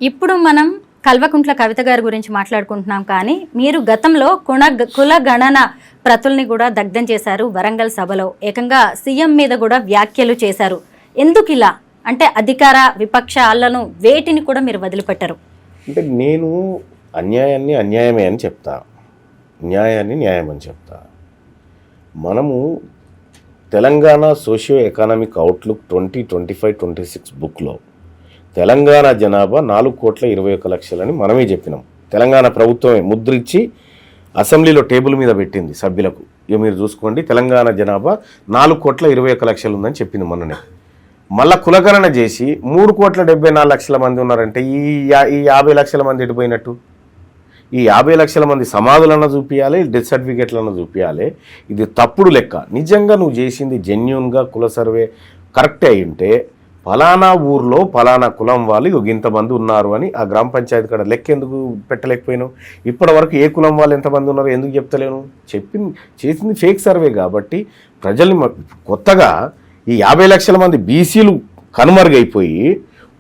ఇప్పుడు మనం కల్వకుంట్ల కవిత గారి గురించి మాట్లాడుకుంటున్నాం. కానీ మీరు గతంలో కుల గణన ప్రతుల్ని కూడా దగ్ధం చేశారు వరంగల్ సభలో. ఏకంగా సీఎం మీద కూడా వ్యాఖ్యలు చేశారు. ఎందుకు ఇలా? అంటే అధికార విపక్షాలను వేటిని కూడా మీరు వదిలిపెట్టరు. అంటే నేను అన్యాయాన్ని అన్యాయమే అని చెప్తా, న్యాయాన్ని న్యాయం అని చెప్తా. మనము తెలంగాణ సోషియో ఎకనామిక్ అవుట్లుక్ 2025-26 బుక్లో తెలంగాణ జనాభా 4,21,00,000 అని మనమే చెప్పినాం. తెలంగాణ ప్రభుత్వమే ముద్రించి అసెంబ్లీలో టేబుల్ మీద పెట్టింది సభ్యులకు. ఇక మీరు చూసుకోండి, తెలంగాణ జనాభా 4,21,00,000 ఉందని చెప్పింది మొన్ననే. మళ్ళా కులగణన చేసి 3,74,00,000 మంది ఉన్నారంటే ఈ 50 లక్షల మంది ఎడిపోయినట్టు. ఈ 50 లక్షల మంది సమాధులన్నా చూపించాలి, డెత్ సర్టిఫికేట్లన్నా చూపించాలి. ఇది తప్పుడు లెక్క. నిజంగా నువ్వు చేసింది జెన్యూన్గా కుల సర్వే కరెక్టే అయి ఉంటే ఫలానా ఊర్లో ఫలానా కులం వాళ్ళు ఇంతమంది ఉన్నారు అని ఆ గ్రామ పంచాయతీ కాడ లెక్క ఎందుకు పెట్టలేకపోయినావు? ఇప్పటి వరకు ఏ కులం వాళ్ళు ఎంతమంది ఉన్నారు ఎందుకు చెప్తలేను? చేసింది ఫేక్ సర్వే కాబట్టి ప్రజల్ని కొత్తగా ఈ 50 లక్షల మంది బీసీలు కనుమరుగైపోయి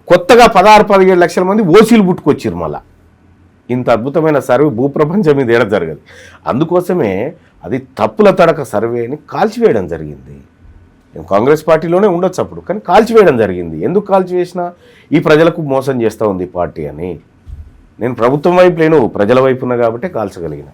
కొత్తగా 16-17 లక్షల మంది ఓసీలు పుట్టుకొచ్చారు. మళ్ళా ఇంత అద్భుతమైన సర్వే భూప్రపంచం మీద ఏడ జరగదు. అందుకోసమే అది తప్పుల తడక సర్వేని కాల్చివేయడం జరిగింది. కాంగ్రెస్ పార్టీలోనే ఉండొచ్చు అప్పుడు, కానీ కాల్చివేయడం జరిగింది. ఎందుకు కాల్చివేసినా ఈ ప్రజలకు మోసం చేస్తూ ఉంది పార్టీ అని. నేను ప్రభుత్వం వైపు లేను, ప్రజల వైపు ఉన్నా కాబట్టి కాల్చగలిగిన.